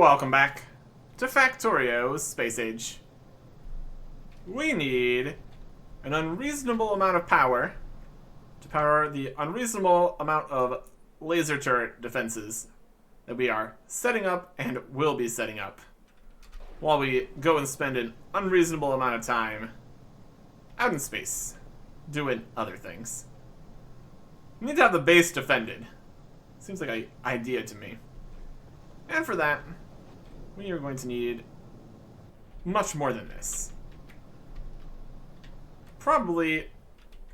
Welcome back to Factorio's Space Age. We need an unreasonable amount of power to power the unreasonable amount of laser turret defenses that we are setting up and will be setting up, while we go and spend an unreasonable amount of time out in space doing other things. We need to have the base defended. Seems like an idea to me. And for that, we are going to need much more than this. Probably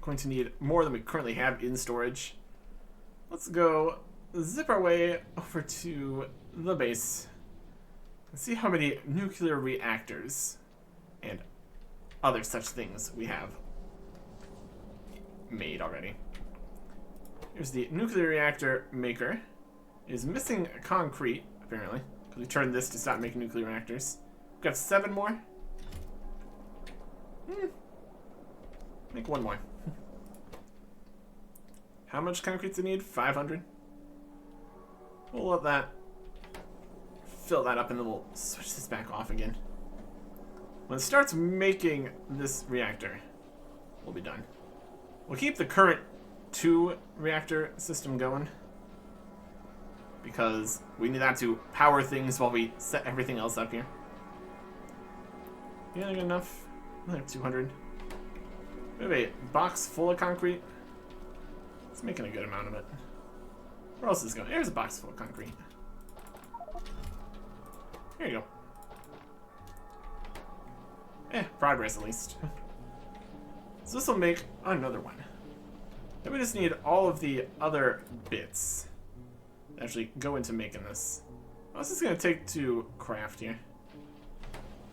going to need more than we currently have in storage. Let's go zip our way over to the base and see how many nuclear reactors and other such things we have made already. Here's the nuclear reactor maker. It is missing concrete, apparently, because we turned this to stop making nuclear reactors. We've got 7 more. Make 1 more. How much concrete do we need? 500? We'll let that fill that up and then we'll switch this back off again. When it starts making this reactor, we'll be done. We'll keep the current 2 reactor system going because we need that to power things while we set everything else up here. Yeah, good enough. Another 200. We have a box full of concrete. It's making a good amount of it. Where else is it going? There's a box full of concrete. Here you go. Progress at least. So this will make another one. Then we just need all of the other bits that actually go into making this. What's this going to take to craft here?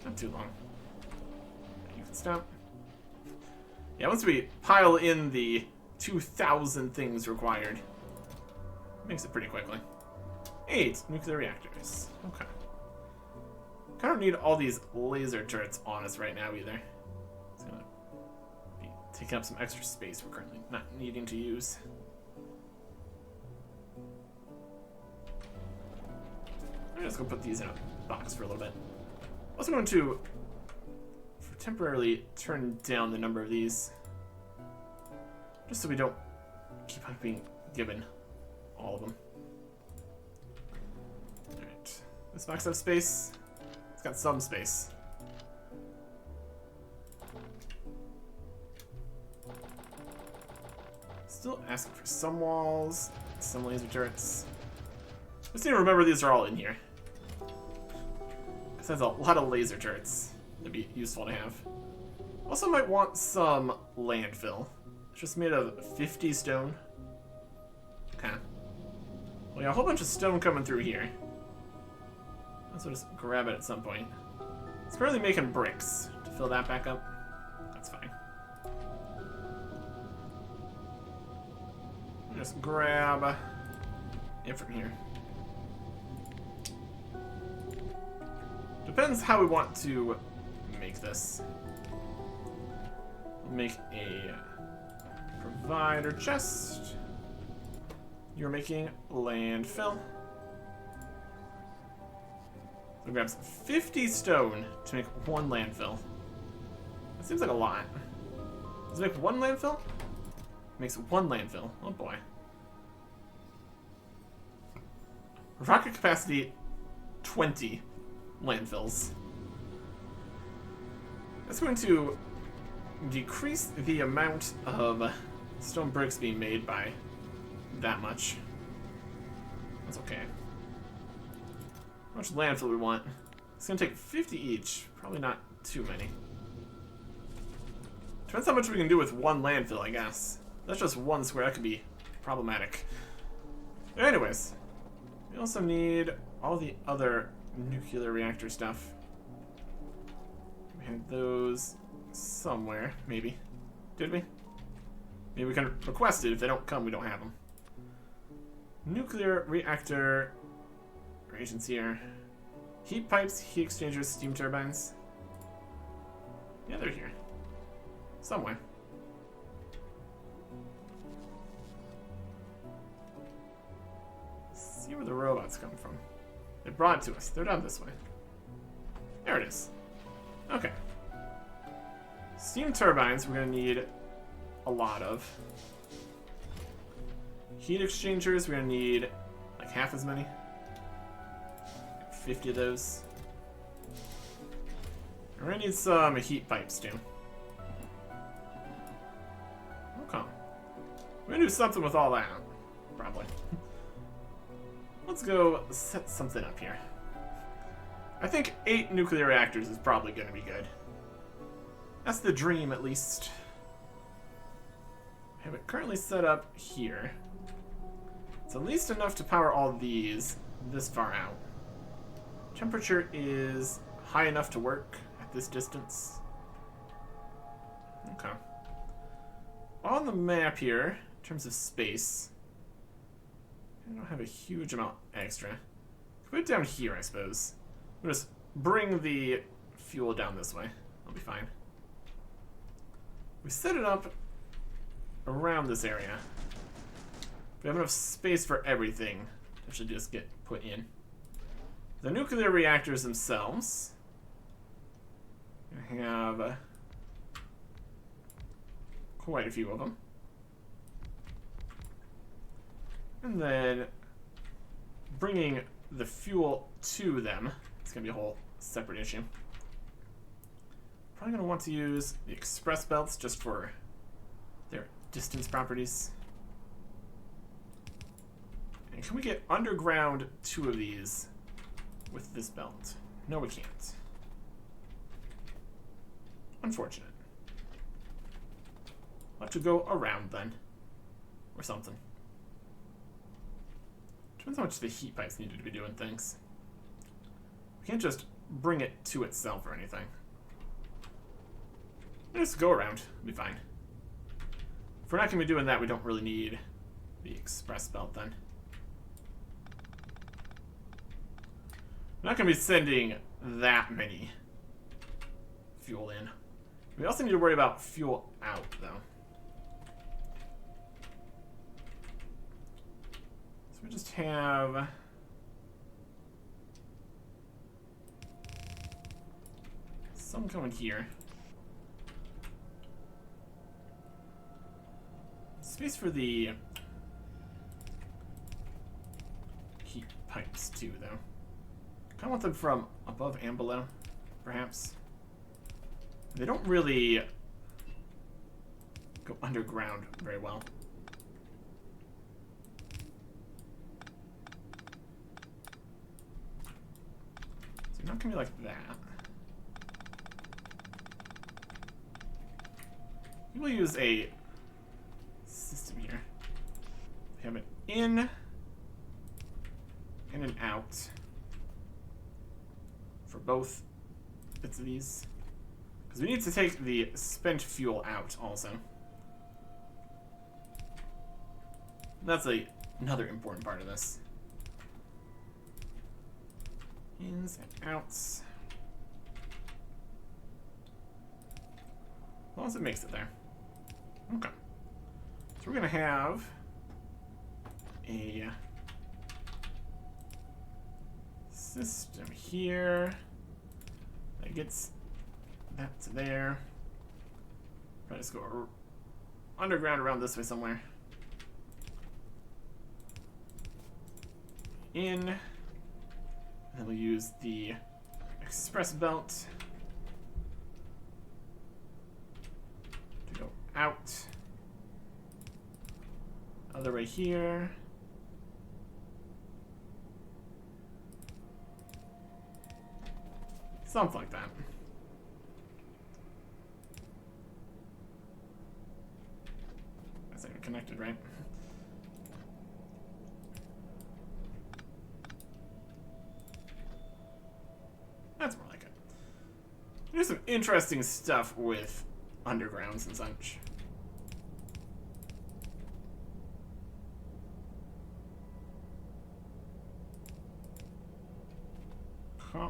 Not too long. You can stop. Yeah, once we pile in the 2,000 things required, makes it pretty quickly. 8 nuclear reactors. Okay. I don't need all these laser turrets on us right now either. It's gonna be taking up some extra space we're currently not needing to use. I'm just gonna put these in a box for a little bit. I'm also going to temporarily turn down the number of these, just so we don't keep on being given all of them. Alright. This box have space? It's got some space. Still asking for some walls, some laser turrets. Just need to remember these are all in here, because that's a lot of laser turrets that'd be useful to have. Also might want some landfill. It's just made of 50 stone. Okay. Well, yeah, a whole bunch of stone coming through here. So just grab it at some point. It's currently making bricks. To fill that back up, that's fine. Just grab it from here. Depends how we want to make this. We'll make a provider chest. You're making landfill. So grab 50 stone to make 1 landfill. That seems like a lot. Does it make 1 landfill? It makes 1 landfill. Oh boy. Rocket capacity 20 landfills. That's going to decrease the amount of stone bricks being made by that much. That's okay. How much landfill we want? It's gonna take 50 each. Probably not too many. Depends how much we can do with 1 landfill, I guess. That's just 1 square. That could be problematic. Anyways, we also need all the other nuclear reactor stuff. We had those somewhere, maybe. Did we? Maybe we can request it. If they don't come, we don't have them. Nuclear reactor reagents here. Heat pipes, heat exchangers, steam turbines. Yeah, they're here. Somewhere. See where the robots come from. It brought it to us. They're down this way. There it is. Okay. Steam turbines we're going to need a lot of. Heat exchangers we're going to need like half as many. 50 of those. We're going to need some heat pipes too. Okay. We're going to do something with all that. Probably. Let's go set something up here. I think 8 nuclear reactors is probably going to be good. That's the dream, at least. I have it currently set up here. It's at least enough to power all these this far out. Temperature is high enough to work at this distance. Okay. On the map here, in terms of space, I don't have a huge amount extra. Put it down here, I suppose. We'll just bring the fuel down this way. I'll be fine. We set it up around this area. We have enough space for everything that should just get put in. The nuclear reactors themselves. I have quite a few of them. And then bringing the fuel to them. It's going to be a whole separate issue. Probably going to want to use the express belts just for their distance properties. And can we get underground 2 of these with this belt? No, we can't. Unfortunate. We'll have to go around then. Or something. Depends how much the heat pipes needed to be doing things. We can't just bring it to itself or anything. Just go around. It'll be fine. If we're not going to be doing that, we don't really need the express belt then. We're not going to be sending that many fuel in. We also need to worry about fuel out, though. So we just have some going here. Space for the heat pipes too, though. Kind of want them from above and below, perhaps. They don't really go underground very well. So not gonna be like that. We'll use a system here. We have an in and an out for both bits of these. Because we need to take the spent fuel out also. That's another important part of this. Ins and outs. As long as it makes it there. Okay. So we're going to have a system here that gets that to there. Probably just go underground around this way somewhere. In. And then we'll use the express belt to go out. Other way here. Something like that. That's not even connected, right? That's more like it. There's some interesting stuff with undergrounds and such. Huh.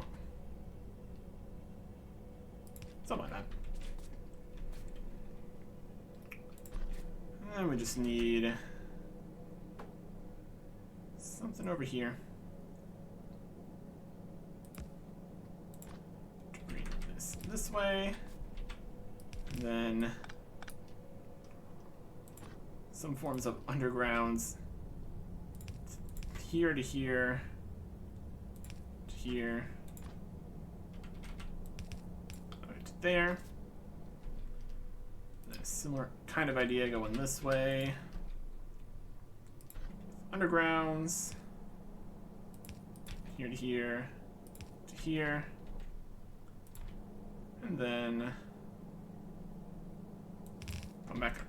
Something like that. And we just need something over here. this way. And then some forms of undergrounds. Here to here. To here. Right to there. And then a similar kind of idea going this way. Undergrounds. Here to here. To here. And then come back up.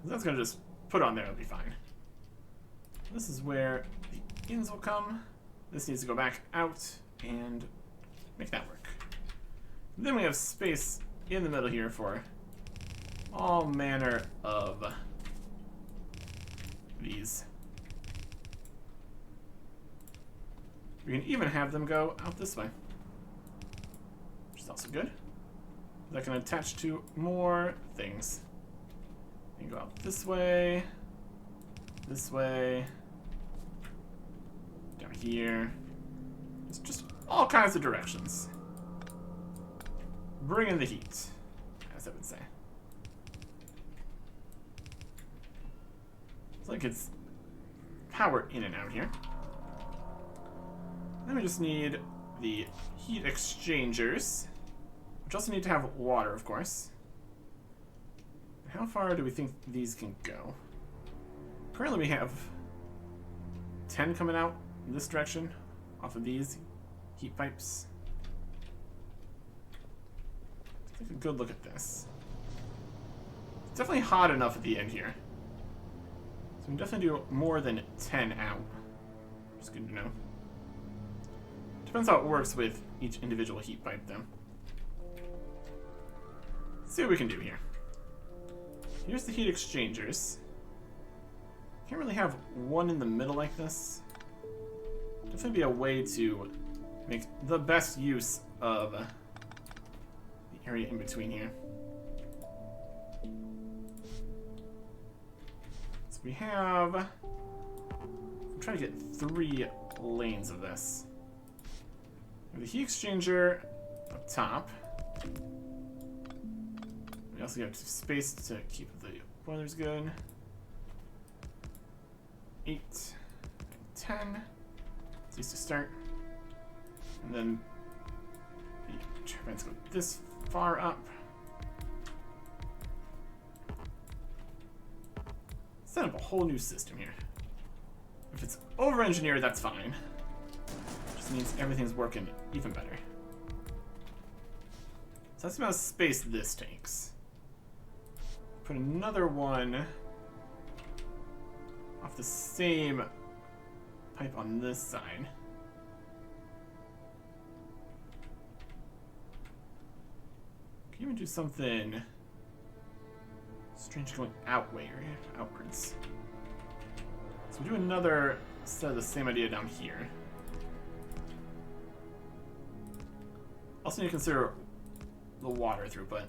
That's gonna just put on there, it'll be fine. This is where the inns will come. This needs to go back out and make that work. And then we have space in the middle here for all manner of these. We can even have them go out this way, which is also good. That can attach to more things. You can go out this way, down here. It's just all kinds of directions. Bring in the heat, as I would say. It's like it's power in and out here. Then we just need the heat exchangers, which also need to have water, of course. How far do we think these can go? Currently we have 10 coming out in this direction off of these heat pipes. Let's take a good look at this. It's definitely hot enough at the end here. So we can definitely do more than 10 out. Which is good to know. Depends how it works with each individual heat pipe though. Let's see what we can do here. Here's the heat exchangers. Can't really have one in the middle like this. Definitely be a way to make the best use of the area in between here. So we have... I'm trying to get 3 lanes of this. We have the heat exchanger up top. We also have space to keep the boilers good. 8, 10. It's easy to start. And then the turbines go this far up. Set up a whole new system here. If it's over-engineered, that's fine. Just means everything's working even better. So that's the amount of space this takes. Put another one off the same pipe on this side. Can you even do something strange going outwards? So we do another set of the same idea down here. Also need to consider the water throughput.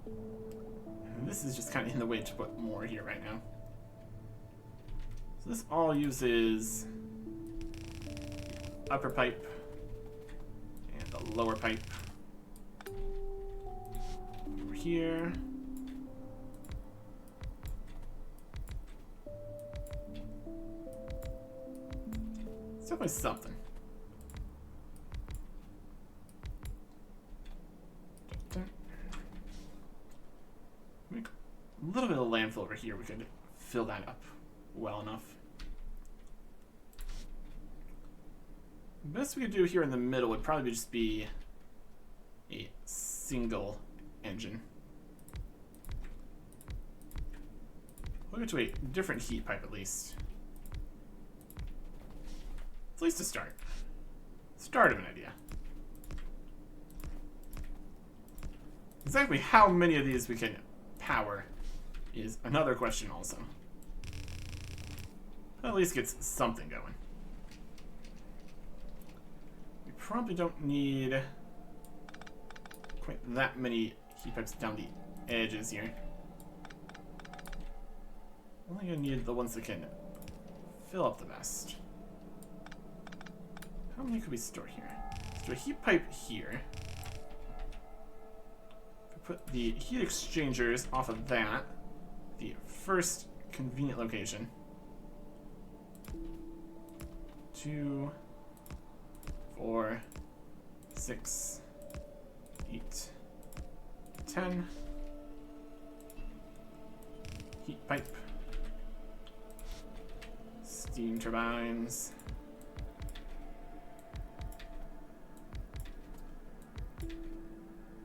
And this is just kind of in the way to put more here right now. So this all uses upper pipe and the lower pipe. Over here. It's definitely something. Make a little bit of landfill over here. We could fill that up well enough. The best we could do here in the middle would probably just be a single engine. We'll go to a different heat pipe at least. At least a start. Start of an idea. Exactly how many of these we can power is another question also. At least gets something going. We probably don't need quite that many heat pipes down the edges here. Only gonna need the ones that can fill up the best. How many could we store here? Let's do a heat pipe here. Put the heat exchangers off of that. The first convenient location. 2, 4, 6, 8, 10. Heat pipe. Steam turbines.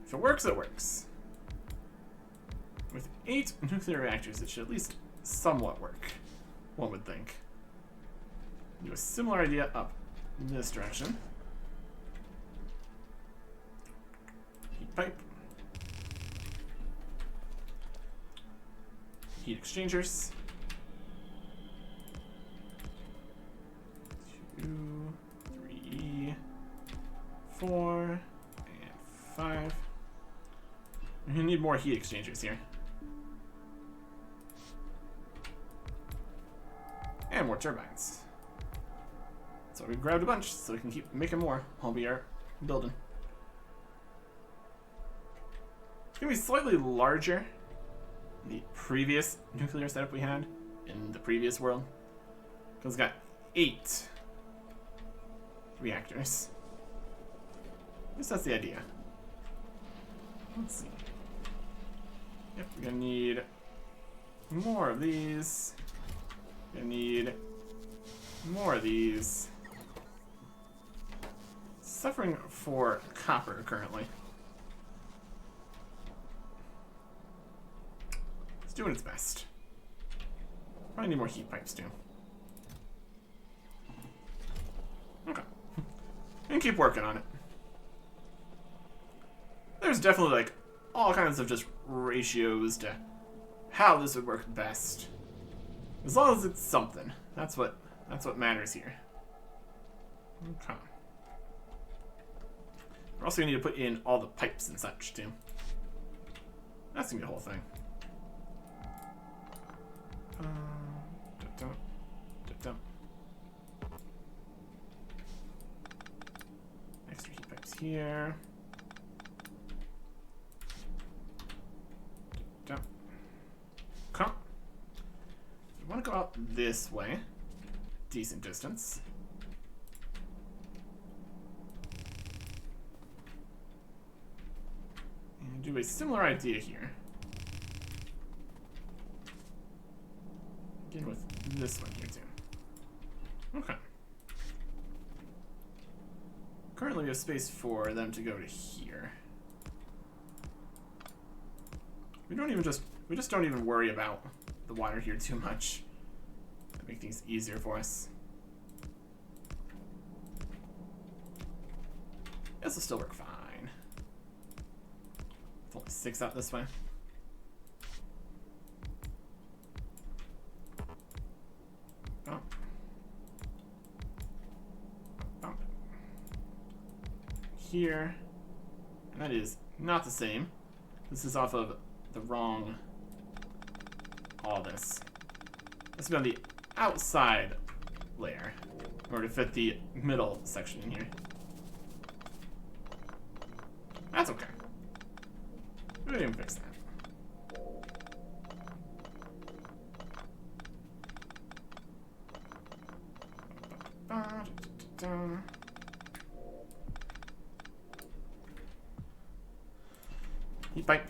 If it works, it works. With 8 nuclear reactors, it should at least somewhat work, one would think. Do a similar idea up this direction. Heat pipe. Heat exchangers. 2, 3, 4, and 5. We need more heat exchangers here. And more turbines. So we grabbed a bunch so we can keep making more while we are building. It's gonna be slightly larger than the previous nuclear setup we had in the previous world. Because it's got 8 reactors. At least that's the idea. Let's see. Yep, we're gonna need more of these. We're gonna need more of these. Suffering for copper currently. It's doing its best. Probably need more heat pipes too. Okay. And keep working on it. There's definitely like all kinds of just ratios to how this would work best. As long as it's something. That's what matters here. Okay. We're also gonna need to put in all the pipes and such too. That's gonna be the whole thing. Extra heat pipes here. Okay. We want to go out this way. Decent distance. And do a similar idea here. Begin with this one here too. Okay. Currently we have space for them to go to here. We just don't even worry about the water here too much. That make things easier for us. This will still work fine. It's only 6 out this way. Oh. Oh. Here. And that is not the same. This is off of the wrong... all this. This will be on the outside layer in order to fit the middle section in here. That's okay. We didn't even fix that. Heat pipe.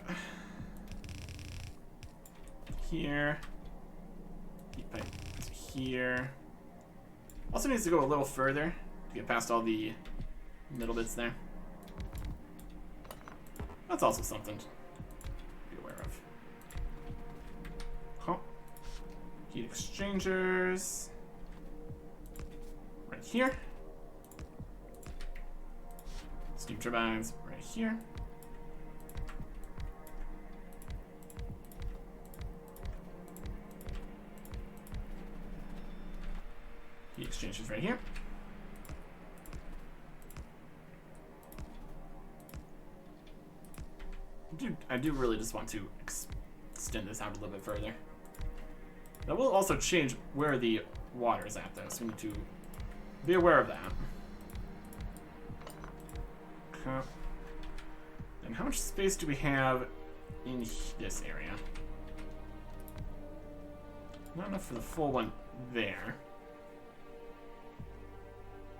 Here. Heat pipe here. Also needs to go a little further to get past all the middle bits there. That's also something to be aware of. Huh. Heat exchangers. Right here. Steam turbines right here. Heat exchangers right here. I do really just want to extend this out a little bit further. That will also change where the water is at, though, so we need to be aware of that. Okay. And how much space do we have in this area? Not enough for the full one there.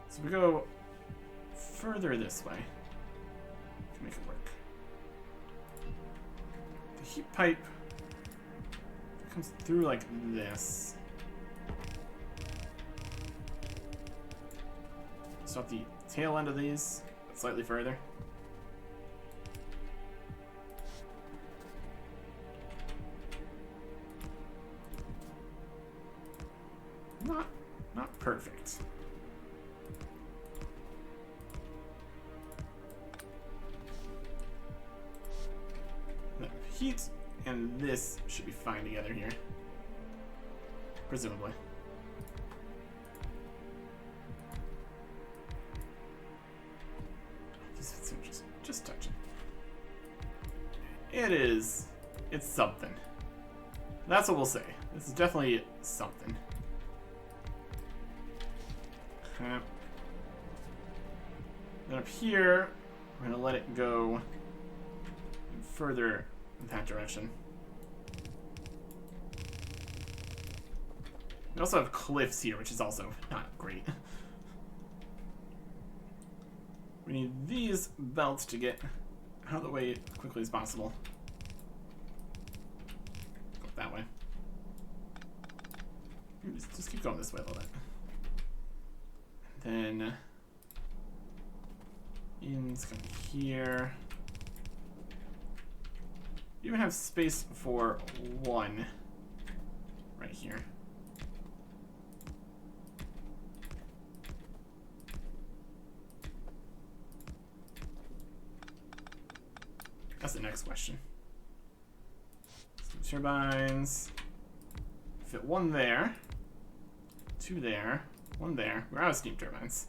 So we go further this way to make it work. The heat pipe comes through like this. Stop the tail end of these slightly further. Not perfect. The heat and this should be fine together here. Presumably. Just touch it. It is. It's something. That's what we'll say. This is definitely something. Okay. Then up here, we're gonna let it go further in that direction. We also have cliffs here, which is also not great. We need these belts to get out of the way as quickly as possible. Go that way. Just keep going this way a little bit. Then in's going here. You even have space for one right here. That's the next question. Steam turbines. Fit one there. Two there. One there. We're out of steam turbines.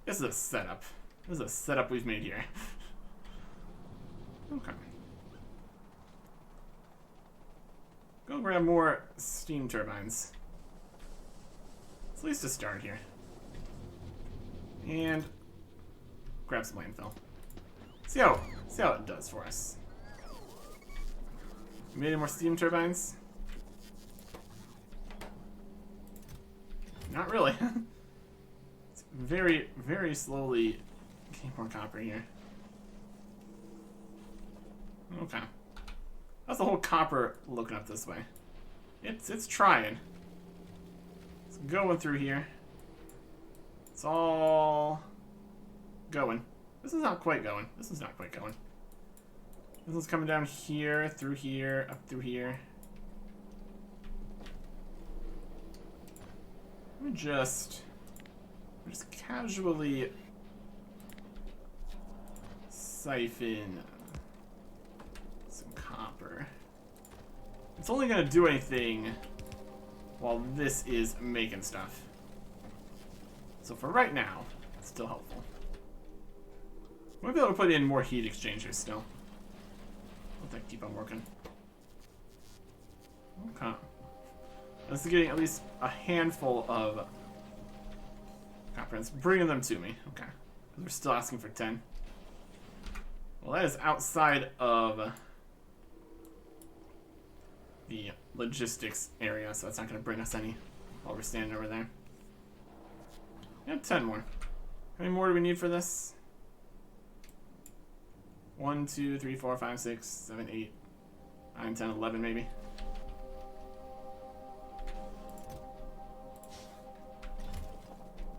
This is a setup. This is a setup we've made here. Okay. Go grab more steam turbines. It's at least a start here. And grab some landfill. See how it does for us. You made any more steam turbines? Not really. It's very, very slowly getting more copper here. Okay. That's the whole copper looking up this way. It's trying. It's going through here. It's all going. This is not quite going. This is not quite going. This is coming down here, up through here. Let me just casually siphon some copper. It's only gonna do anything while this is making stuff. So for right now, it's still helpful. We'll be able to put in more heat exchangers still. Let that keep on working. Okay. This is getting at least a handful of copper. It's bringing them to me. Okay. We're still asking for 10. Well, that is outside of the logistics area, so that's not going to bring us any while we're standing over there. Yeah, 10 more. How many more do we need for this? 1, 2, 3, 4, 5, 6, 7, 8, 9, 10, 11 maybe.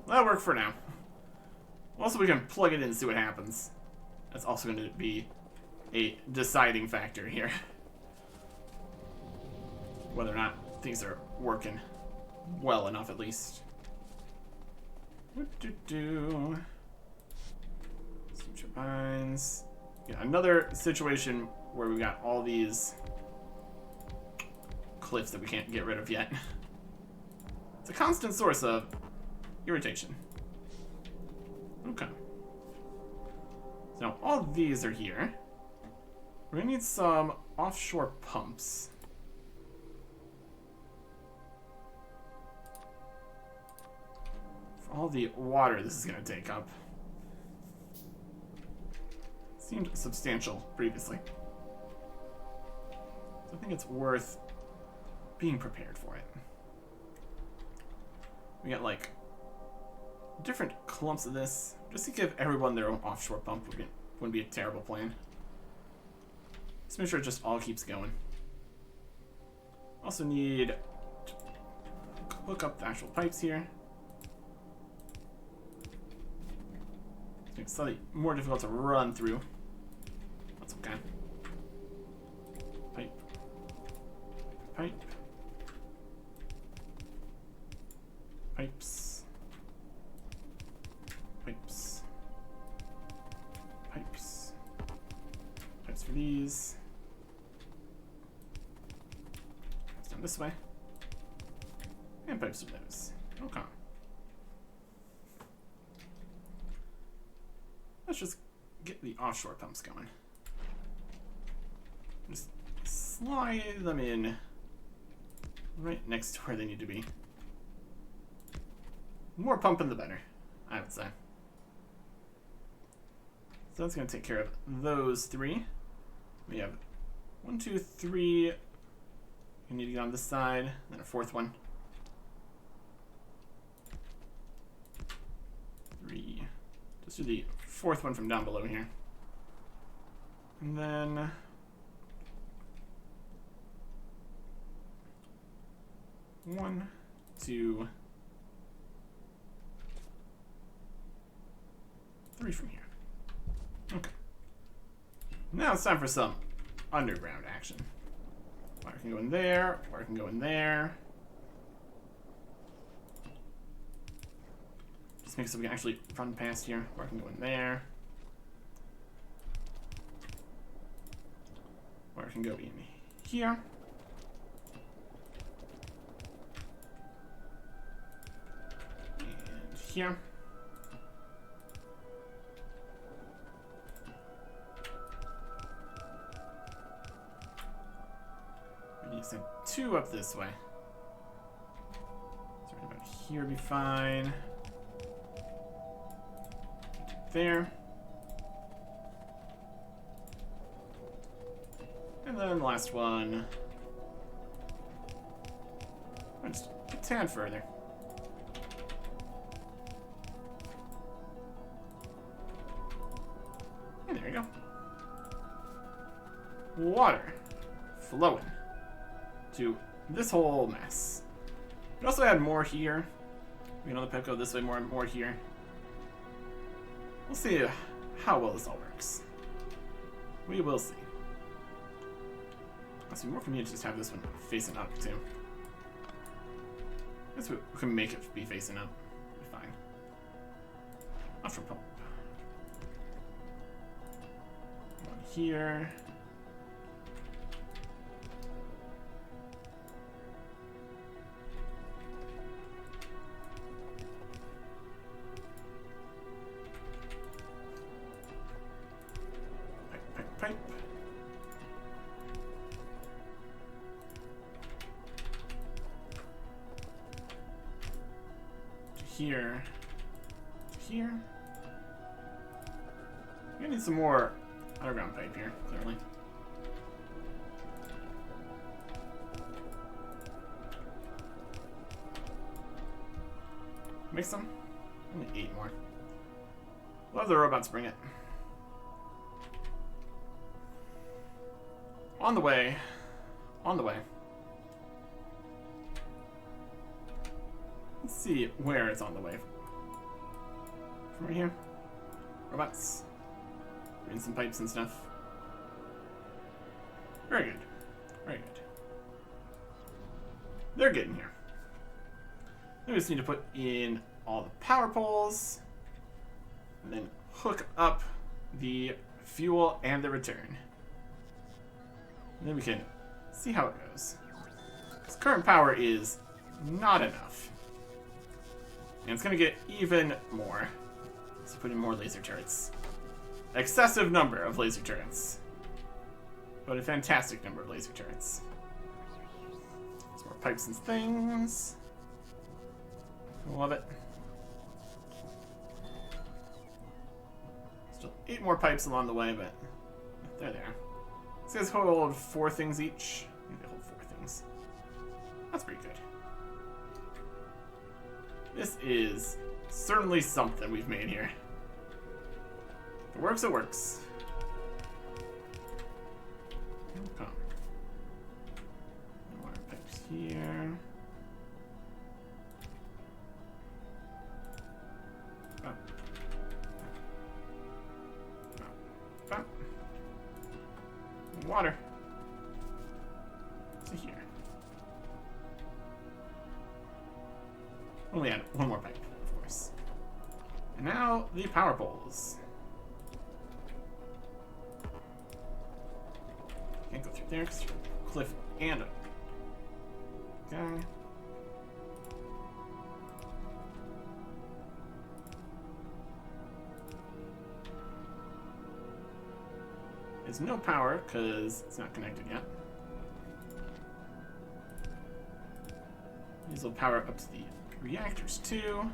That'll work for now. Also, we can plug it in and see what happens. That's also going to be a deciding factor here. Whether or not things are working well enough, at least. Some turbines. Yeah, another situation where we've got all these cliffs that we can't get rid of yet. It's a constant source of irritation. Okay. So now all these are here. We're gonna need some offshore pumps. For all the water this is gonna take up. Seemed substantial previously. So I think it's worth being prepared for it. We got like different clumps of this. Just to give everyone their own offshore pump wouldn't be a terrible plan. Just make sure it just all keeps going. Also need to hook up the actual pipes here. It's slightly more difficult to run through. That's okay. Pipe. Pipe. Pipes. Pipes. Pipes. Pipes for these. Pipes down this way. And pipes for those. Okay. Let's just get the offshore pumps going. Just slide them in right next to where they need to be. More pumping the better, I would say. So that's going to take care of those three. We have 1, 2, 3. You need to get on this side, then a fourth one. 3. Just do the fourth one from down below here. And then one, 2, 3 from here. Okay. Now it's time for some underground action. Water can go in there, water can go in there. Just make it so we can actually run past here. Water can go in there. Water can go in here. And here. We need to send 2 up this way. So right about here would be fine. There. And then the last one. Just a tad further. And there you go. Water flowing to this whole mess. We also add more here. We can only pick up this way, more here. We'll see how well this all works. We will see. It's more convenient to just have this one facing up too. I guess we can make it be facing up. Be fine. Offshore pump. One here. Pipe. Here. Here. We're gonna need some more underground pipe here, clearly. Make some? Only 8 more. We'll have the robots bring it. On the way. On the way. Let's see where it's on the way. From right here. Robots. Bring some pipes and stuff. Very good. Very good. They're getting here. We just need to put in all the power poles. And then hook up the fuel and the return. And then we can see how it goes. This current power is not enough. And it's going to get even more. Let's put in more laser turrets. Excessive number of laser turrets. But a fantastic number of laser turrets. Some more pipes and things. Love it. Still 8 more pipes along the way, but they're there. These guys hold 4 things each. I think they hold 4 things. That's pretty good. This is certainly something we've made here. If it works, it works. Come. No water pipes here. Water. So here. Only add 1 more pipe, of course. And now the power poles. Can't go through there because you're a cliff and a guy. There's no power because it's not connected yet. These will power up to the reactors too.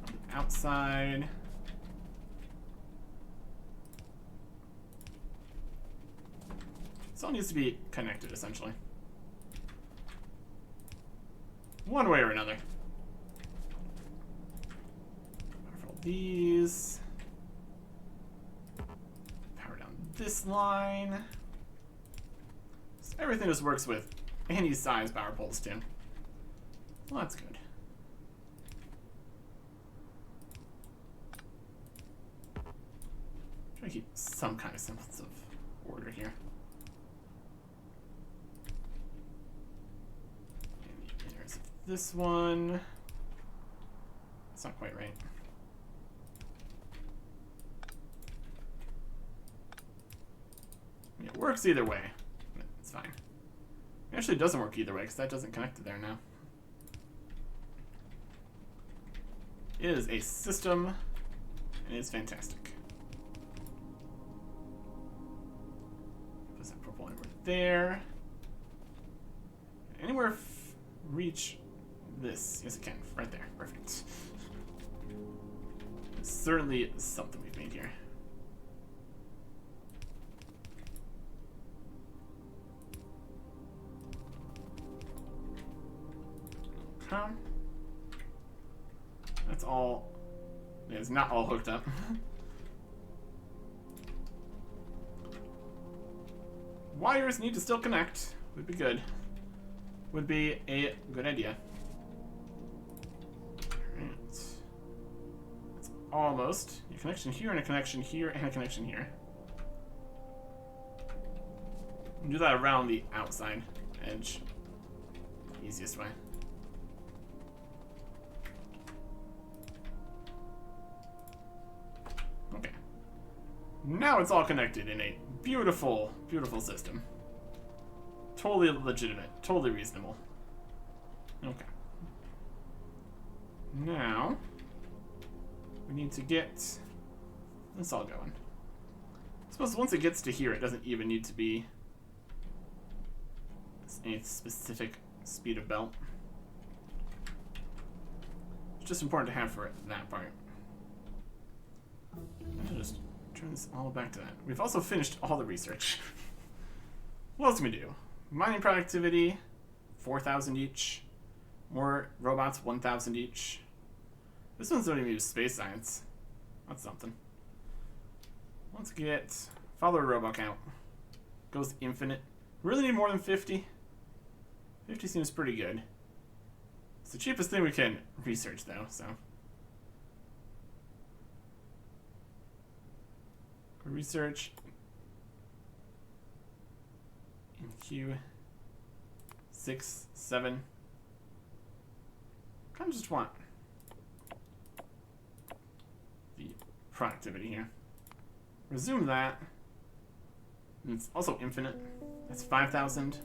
On the outside. This all needs to be connected, essentially. One way or another. Power for all these. Power down this line. So everything just works with any size power poles, too. Well, that's good. Try to keep some kind of semblance of order here. This one, it's not quite right. It works either way. It's fine. It actually doesn't work either way because that doesn't connect to there now. It is a system, and it's fantastic. Put that purple anywhere there. Anywhere reach this. Yes, it can. Right there. Perfect. It's certainly something we've made here. Okay. That's all. It's not all hooked up. Wires need to still connect. Would be good. Would be a good idea. Alright. That's almost a connection here and a connection here and a connection here. Do that around the outside edge. Easiest way. Okay. Now it's all connected in a beautiful, beautiful system. Totally legitimate, totally reasonable. Okay. Now, we need to get this all going. I suppose once it gets to here, it doesn't even need to be any specific speed of belt. It's just important to have for that part. I'll just turn this all back to that. We've also finished all the research. What else can we do? Mining productivity, 4,000 each. More robots, 1,000 each. This one's don't even use space science. That's something. Let's get follower robot count. Goes infinite. Really need more than 50. 50 seems pretty good. It's the cheapest thing we can research, though, so. Research. In Q. 6, 7. Kind of just want the productivity here. Resume that. And it's also infinite. That's 5,000.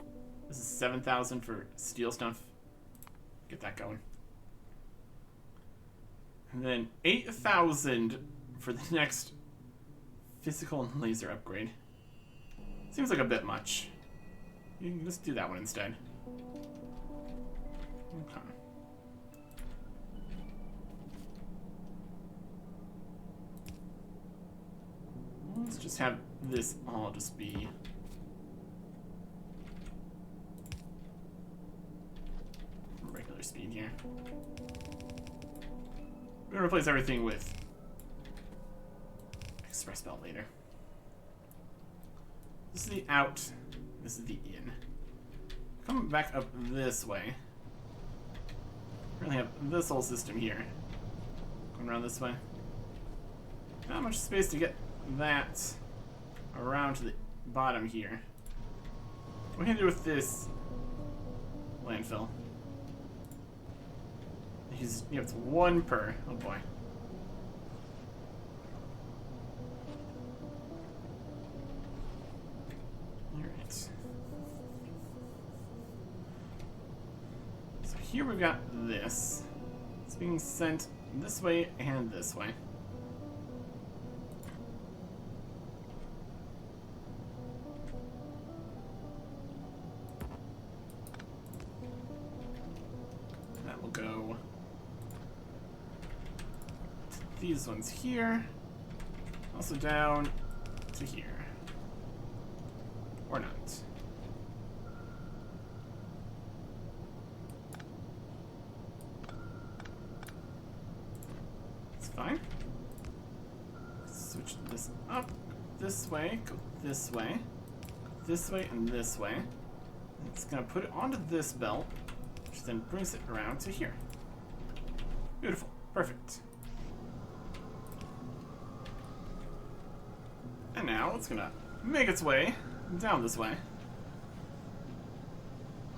This is 7,000 for steel stuff. Get that going. And then 8,000 for the next physical and laser upgrade. Seems like a bit much. You can just do that one instead. Okay. Let's just have this all just be regular speed here. We're gonna replace everything with express belt later. This is the out, this is the in. Come back up this way. We really have this whole system here. Going around this way. Not much space to get that around to the bottom here. What can I do with this landfill? It's one per. Oh boy. Alright. So here we've got this. It's being sent this way and this way. That will go to these ones here. Also down to here. Or not. It's fine. Switch this up this way, go this way, and this way. It's gonna put it onto this belt, which then brings it around to here. Beautiful. Perfect. And now it's gonna make its way down this way.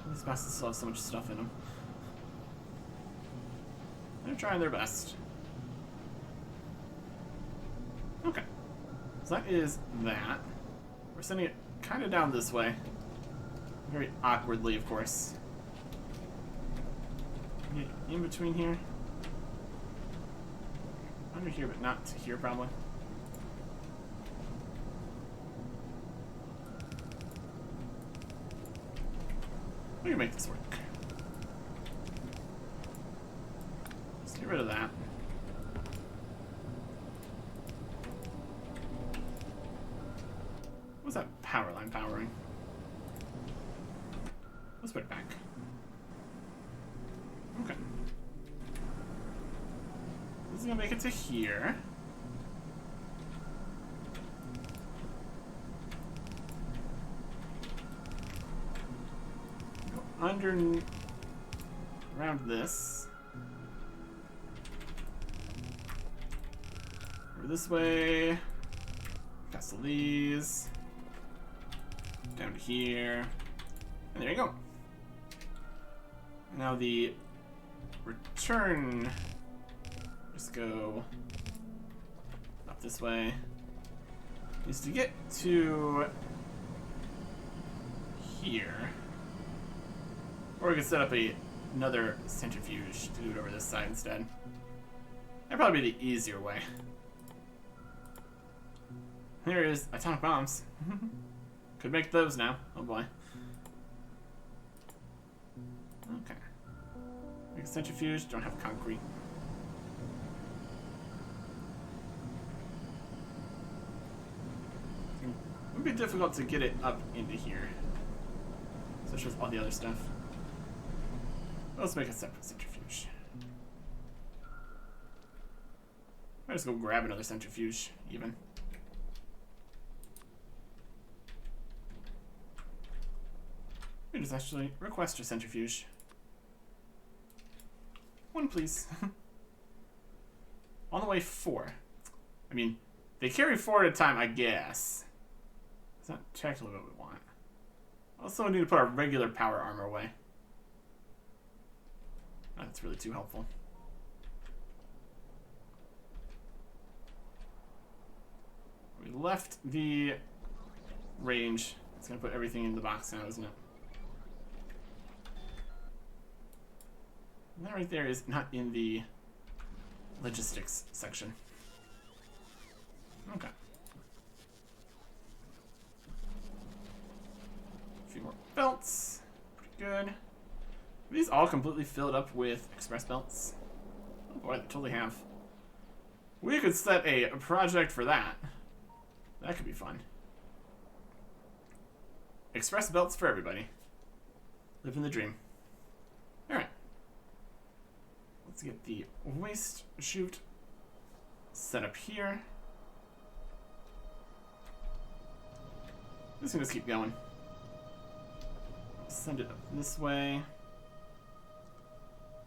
These bastards still have so much stuff in them. They're trying their best. Okay. So that is that. We're sending it kind of down this way. Very awkwardly, of course. Get in between here. Under here, but not to here, probably. We can make this work. Let's get rid of that. What's that power line powering? Let's put it back. Okay. This is gonna make it to here. Under around this. Over this way. Castle these. Down to here. And there you go. Now the return. Just go up this way. Is to get to here. Or we could set up another centrifuge to do it over this side instead. That'd probably be the easier way. Here is atomic bombs. Could make those now. Oh boy. Okay. Make a centrifuge, don't have concrete. It would be difficult to get it up into here. Especially with all the other stuff. Let's make a separate centrifuge. I'll just go grab another centrifuge, even. We just actually request a centrifuge. One, please. On the way, 4. I mean, they carry 4 at a time, I guess. It's not technically what we want. Also, we need to put our regular power armor away. That's really too helpful. We left the range. It's going to put everything in the box now, isn't it? And that right there is not in the logistics section. Okay. A few more belts. Pretty good. Are these all completely filled up with express belts? Oh boy, they totally have. We could set a project for that. That could be fun. Express belts for everybody. Living the dream. Alright. Let's get the waste chute set up here. This can just keep going. Send it up this way.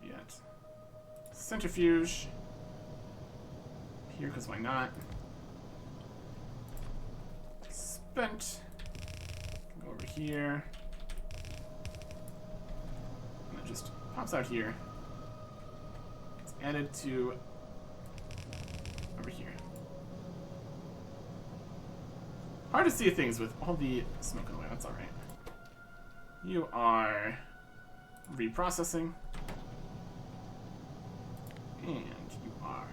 Yet. Centrifuge. Here, because why not? Spent. Go over here. And it just pops out here. It's added to over here. Hard to see things with all the smoke in the way. That's alright. You are reprocessing. And you are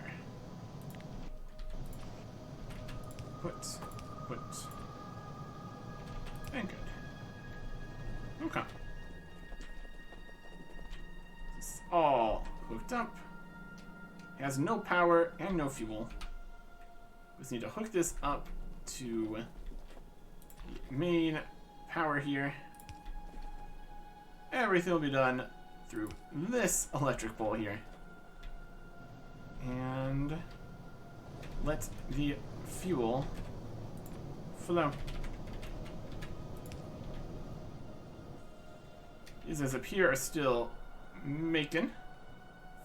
put, and good. Okay. This is all hooked up. It has no power and no fuel. We just need to hook this up to the main power here. Everything will be done through this electric pole here. And let the fuel flow. These guys up here are still making,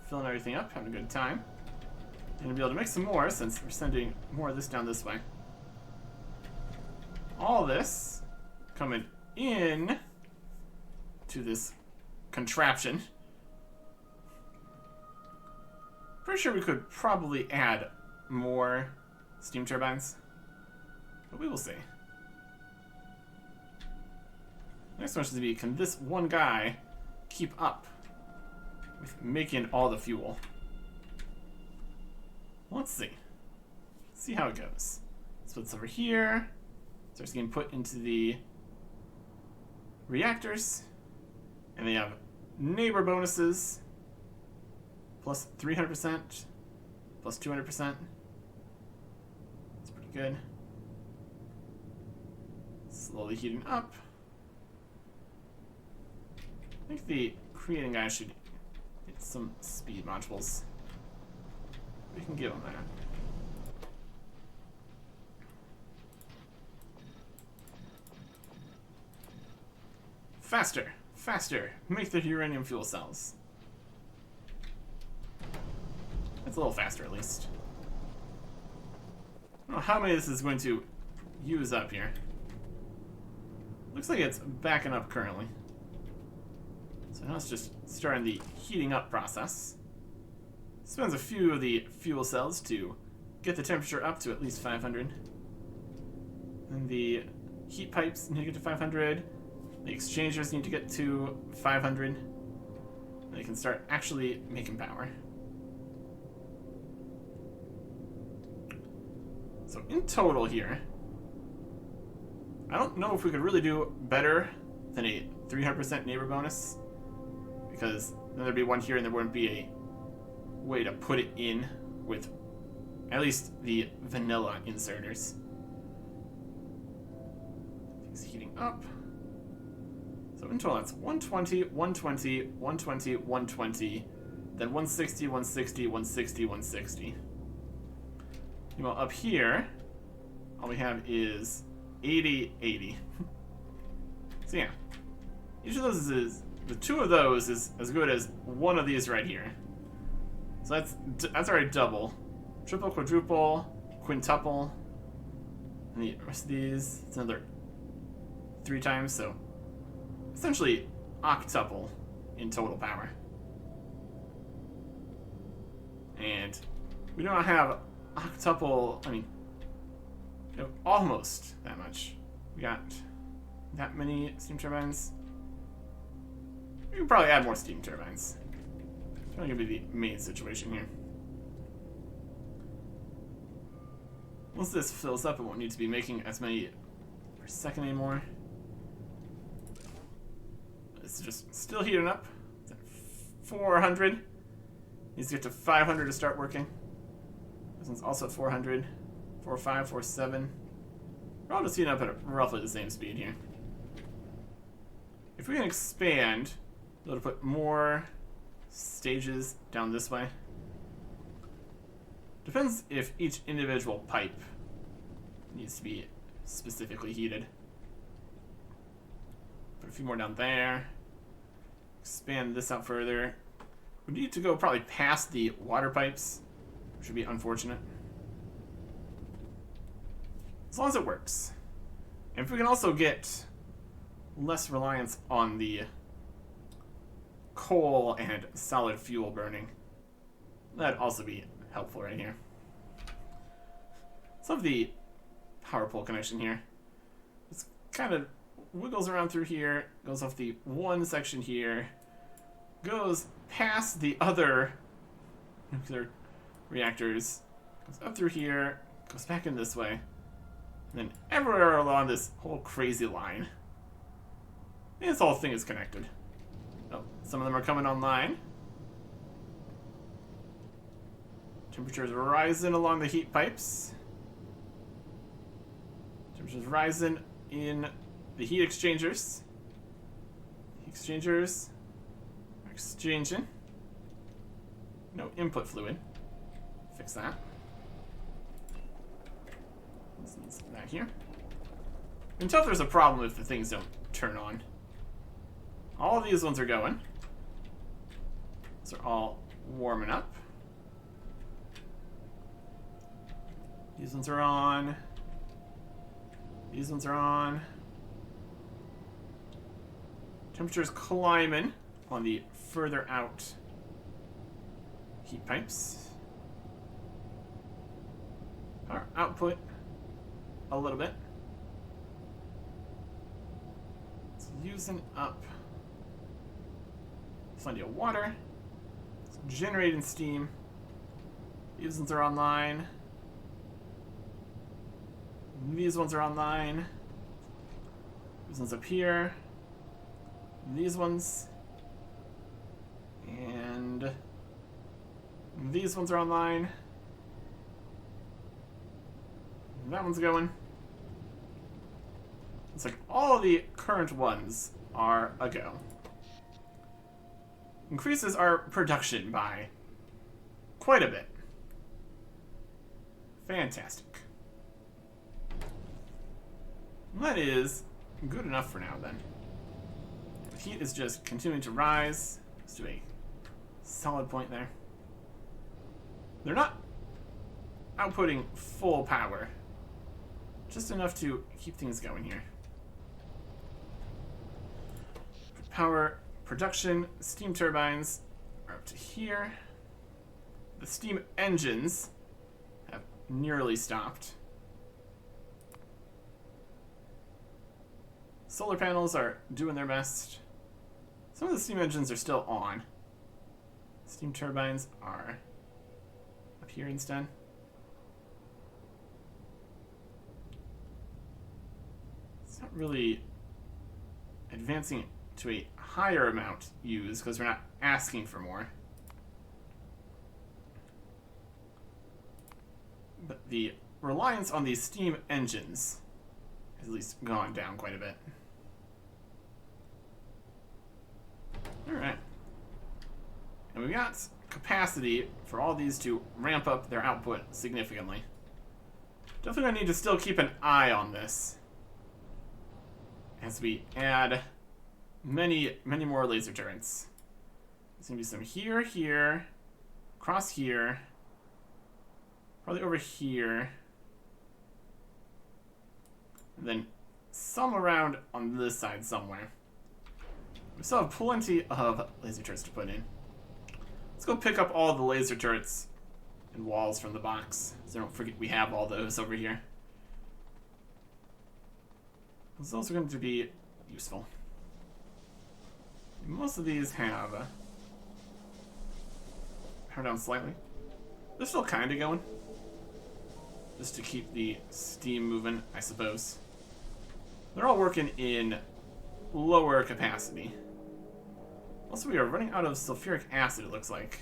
filling everything up, having a good time. And we'll be able to make some more since we're sending more of this down this way. All this coming in to this contraption. Pretty sure we could probably add more steam turbines, but we will see. Next question is to be, can this one guy keep up with making all the fuel? Let's see. See how it goes. So it's over here. Starts getting put into the reactors. And they have neighbor bonuses. Plus 300%. Plus 200%. That's pretty good. Slowly heating up. I think the creating guy should get some speed modules. We can give him that. Faster! Faster! Make the uranium fuel cells. That's a little faster, at least. I don't know how many this is going to use up here. Looks like it's backing up currently. So now it's just starting the heating up process. Spends a few of the fuel cells to get the temperature up to at least 500. And the heat pipes need to get to 500. The exchangers need to get to 500. And they can start actually making power. So in total here, I don't know if we could really do better than a 300% neighbor bonus, because then there'd be one here and there wouldn't be a way to put it in with at least the vanilla inserters. Things heating up. So in total that's 120, 120, 120, 120, then 160, 160, 160, 160. Well, up here, all we have is 80, 80. So yeah, each of those is, the two of those is as good as one of these right here. So that's already double. Triple, quadruple, quintuple. And the rest of these, it's another 3 times, so essentially octuple in total power. And we do not have octuple, I mean, almost that much. We got that many steam turbines. We can probably add more steam turbines. It's probably gonna be the main situation here. Once this fills up, it won't need to be making as many per second anymore. It's just still heating up. It's at 400. Needs to get to 500 to start working. This one's also at 400. 405, 47. We're all just heating up at roughly the same speed here. If we can expand, we'll be able to put more stages down this way. Depends if each individual pipe needs to be specifically heated. Put a few more down there. Expand this out further. We need to go probably past the water pipes, which would be unfortunate. As long as it works. And if we can also get less reliance on the coal and solid fuel burning, that'd also be helpful right here. Some of the power pole connection here. It's kind of wiggles around through here, goes off the one section here, goes past the other nuclear reactors, goes up through here, goes back in this way, and then everywhere along this whole crazy line. And this whole thing is connected. Oh, some of them are coming online. Temperatures rising along the heat pipes. Temperatures rising in the heat exchangers. Heat exchangers are exchanging. No input fluid. Fix that. This needs that here. You can tell if there's a problem if the things don't turn on. All of these ones are going. These are all warming up. These ones are on. These ones are on. Temperature's climbing on the further out heat pipes. Our output a little bit. It's using up plenty of water. It's generating steam. These ones are online. These ones are online. These ones up here. These ones. And these ones are online. That one's going. It's like all the current ones are a go. Increases our production by quite a bit. Fantastic. That is good enough for now, then. The heat is just continuing to rise. Let's do a solid point there. They're not outputting full power. Just enough to keep things going here. Power production, steam turbines are up to here. The steam engines have nearly stopped. Solar panels are doing their best. Some of the steam engines are still on. Steam turbines are up here instead. It's not really advancing to a higher amount used because we're not asking for more. But the reliance on these steam engines has at least gone down quite a bit. Alright. And we've got capacity for all these to ramp up their output significantly. Definitely gonna need to still keep an eye on this as we add many more laser turrets. There's gonna be some here, across here, probably over here, and then some around on this side somewhere. We still have plenty of laser turrets to put in. Let's go pick up all the laser turrets and walls from the box, so don't forget we have all those over here. Those are going to be useful. Most of these have power down slightly. They're still kind of going. just to keep the steam moving, I suppose. They're all working in lower capacity. Also, we are running out of sulfuric acid, it looks like.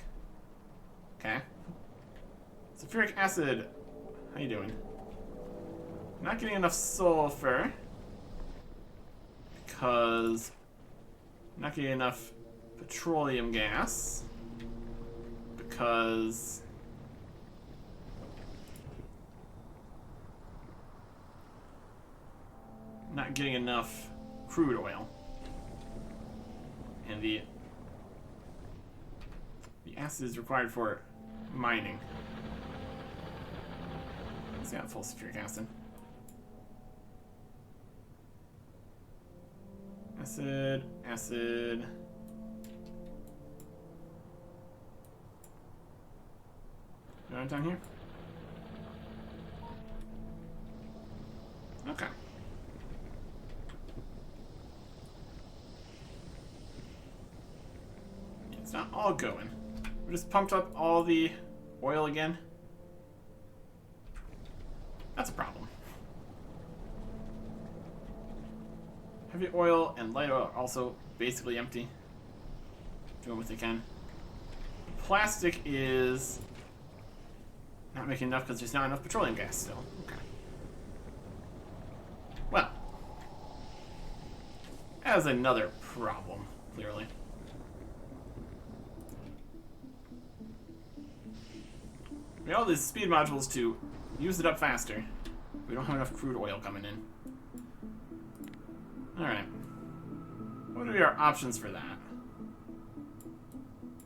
Okay. Sulfuric acid, how you doing? Not getting enough sulfur because I'm not getting enough petroleum gas because I'm not getting enough crude oil, and the acid is required for mining. Let's got full sulfuric acid. Acid. Go down here. Okay. It's not all going. We just pumped up all the oil again. That's a problem. Heavy oil and light oil are also basically empty. Doing what they can. Plastic is not making enough because there's not enough petroleum gas still. Okay. Well, that is another problem, clearly. We have all these speed modules to use it up faster. We don't have enough crude oil coming in. Alright. What are our options for that?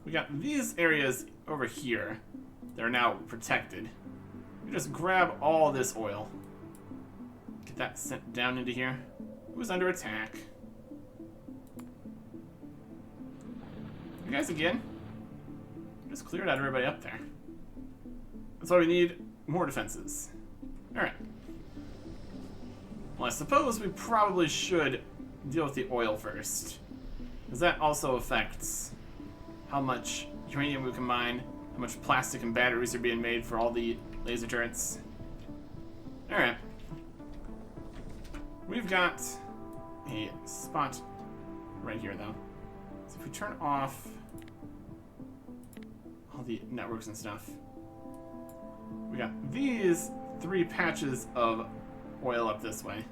We got these areas over here that are now protected. We just grab all this oil. Get that sent down into here. Who's under attack? You guys again? Just cleared out everybody up there. That's why we need more defenses. Alright. Well, I suppose we probably should deal with the oil first. Because that also affects how much uranium we can mine, how much plastic and batteries are being made for all the laser turrets. Alright. We've got a spot right here, though. So if we turn off all the networks and stuff, we got these 3 patches of oil up this way.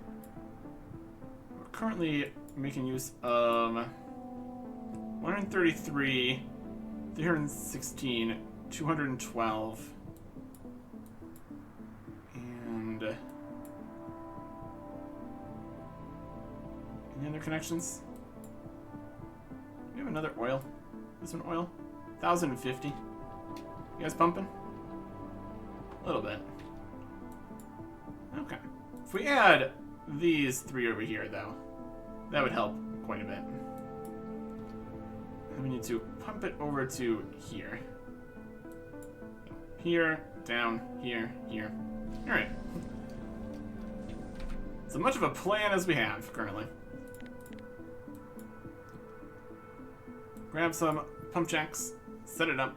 We're currently making use of 133, 316, 212, and any other connections? We have another oil. This one oil? 1,050. You guys pumping? A little bit. Okay. If we add these 3 over here, though, that would help quite a bit. And we need to pump it over to here. Here, down, here, here. Alright. So much of a plan as we have, currently. Grab some pump jacks, set it up,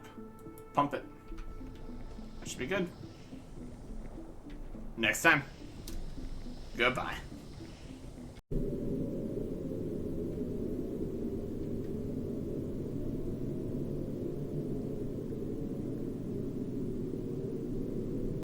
pump it. That should be good. Next time. Goodbye.